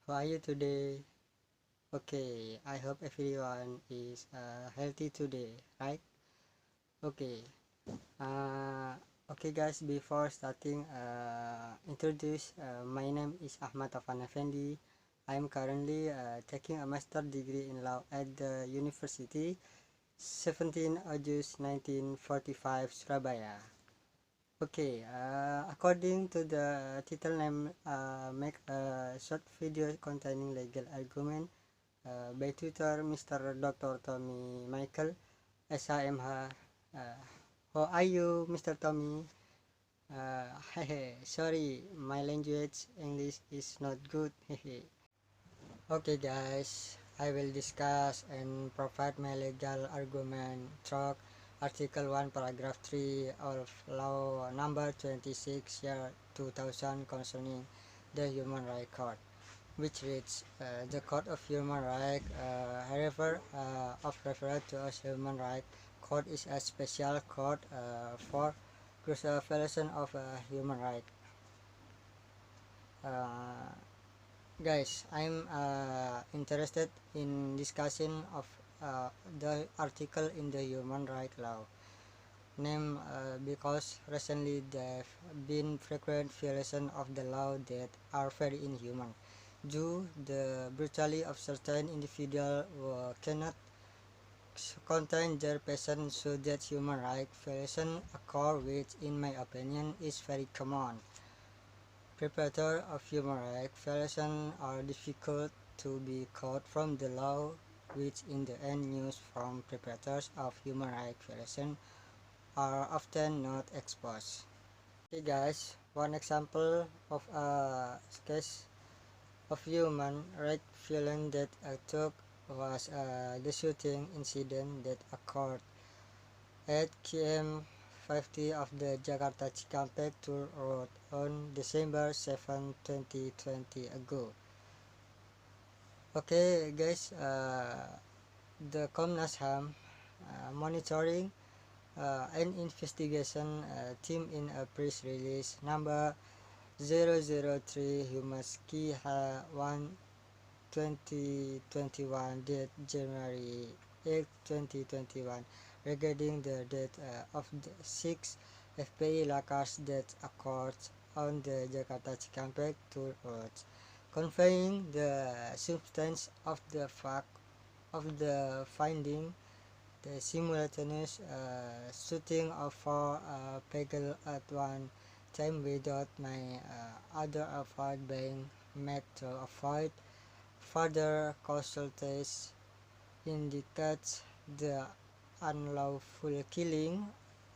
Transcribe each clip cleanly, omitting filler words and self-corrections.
How are you today? Okay, I hope everyone is healthy today, right? Okay. Uh, okay, guys. Before starting, introduce. My name is Ach.T.Efendi. I am currently taking a master degree in law at the University 17 August 1945 Surabaya. Okay, according to the title name, make a short video containing legal argument by tutor Mr. Dr. Tommy Michael SIMH. Uh, how are you, Mr. Tommy? Sorry, my language English is not good. Okay, guys, I will discuss and provide my legal argument through Article 1, Paragraph 3 of Law Number 26, Year 2000 concerning the Human Rights Court, which reads, the Court of Human Rights, however, of referred to as Human Rights Court is a special court for crucial violation of human rights. Uh, Guys, I'm interested in discussion of the article in the human rights law name because recently there have been frequent violations of the law that are very inhuman. Due the brutality of certain individuals who cannot contain their passion so that human rights violation occur, which in my opinion is very common. Perpetrators of human rights violations are difficult to be caught from the law, which in the end news from perpetrators of human rights violations are often not exposed. Okay, guys, one example of a case of human rights violation that I took was the shooting incident that occurred at km 50 of the Jakarta Cikampek Tour Road on December 7, 2020 ago. Okay, guys, the Komnas HAM monitoring and investigation team in a press release number 003 Humaski 1 2021 date January 8, 2021 regarding the death of the 6 FPI Lakas that occurred on the Jakarta Cikampek Toll Road, conveying the substance of the fact of the finding the simultaneous shooting of 4 people at one time without my other effort being made to avoid further casualties indicates the unlawful killing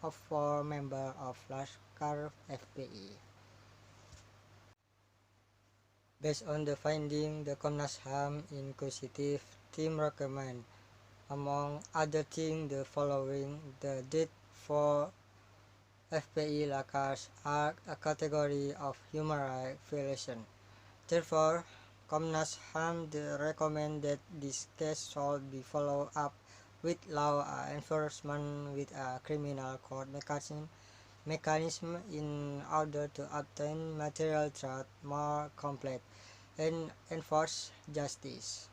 of 4 members of Laskar FPI. Based on the finding, the Komnas HAM inquisitive team recommend, among other things, the following: the death for FPI Lakars are a category of human rights violation. Therefore, Komnas HAM recommend that this case should be followed up with law enforcement with a criminal court mechanism in order to obtain material truth more complete and enforce justice.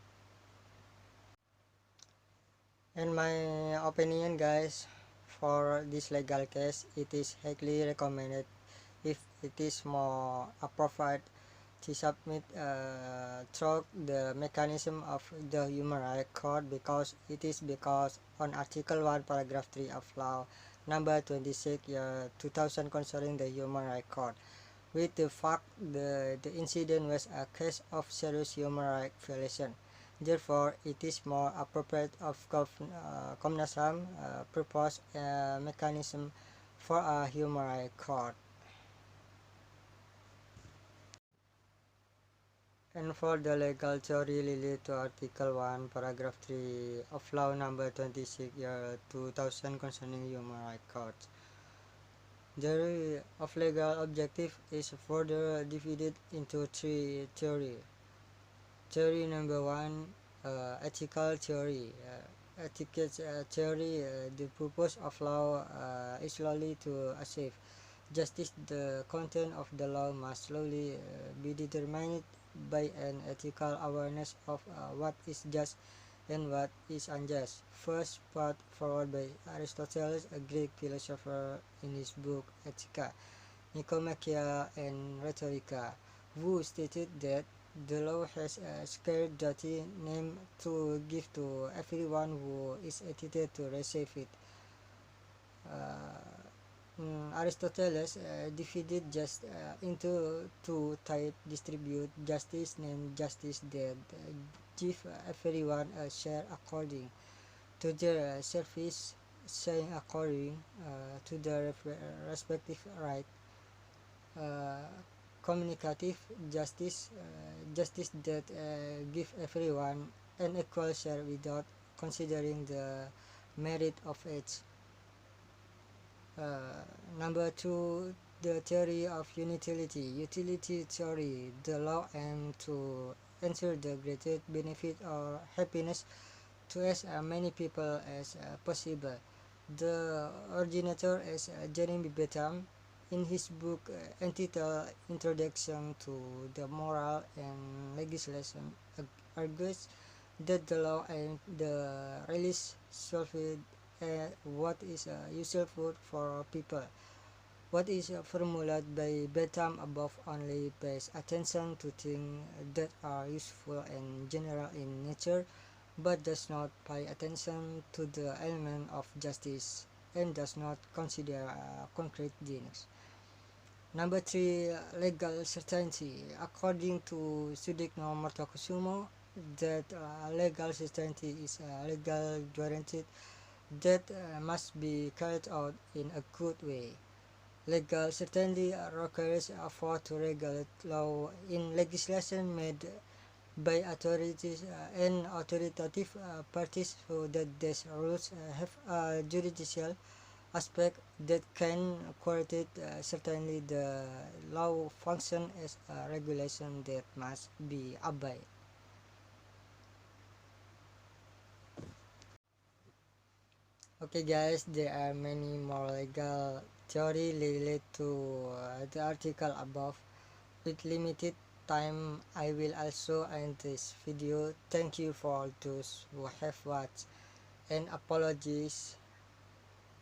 In my opinion, guys, for this legal case, it is highly recommended if it is more appropriate to submit through the mechanism of the Human Rights Court because on Article 1, Paragraph 3 of Law Number 26, 2000 concerning the Human Rights Court, with the fact the incident was a case of serious human rights violation. Therefore, it is more appropriate of Komnas HAM propose a mechanism for a human rights court. And for the legal theory related to Article 1, Paragraph 3 of Law Number 26, 2000 concerning human rights courts. The theory of legal objective is further divided into 3 theories. Theory number 1, ethical theory. Ethics theory, the purpose of law is solely to achieve justice. The content of the law must slowly be determined by an ethical awareness of what is just and what is unjust. First put forward by Aristotle, a Greek philosopher, in his book Ethica, Nicomacheia and Rhetorica, who stated that the law has a sacred duty named to give to everyone who is entitled to receive it. Aristotle divided just into two types: distribute justice and justice that give everyone a share according to their service, saying according to their respective right. uh, Communicative justice, justice that give everyone an equal share without considering the merit of each. Number two, the theory of utility. Utility theory, the law aims to ensure the greatest benefit or happiness to as many people as possible. The originator is Jeremy Bentham in his book entitled Introduction to the Moral and Legislation argues that the law and the release solve what is useful for people. What is formulated by Bentham above only pays attention to things that are useful and general in nature, but does not pay attention to the element of justice and does not consider concrete things. Number three, legal certainty. According to Sudikno Mortokusumo, that legal certainty is a legal guarantee that must be carried out in a good way. Legal certainty requires effort to regulate law in legislation made by authorities and authoritative parties so that these rules have a judicial aspect that can coordinate certainly the law function as a regulation that must be obeyed. Okay guys, there are many more legal theory related to the article above. With limited time, I will also end this video. Thank you for those who have watched, and apologies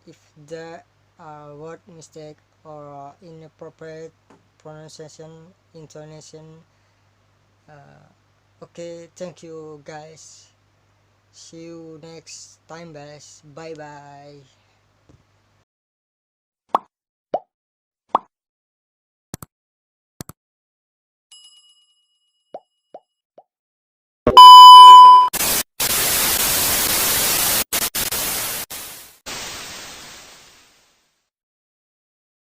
if there are word mistake or inappropriate pronunciation, intonation. Okay, thank you guys. See you next time guys. Bye bye.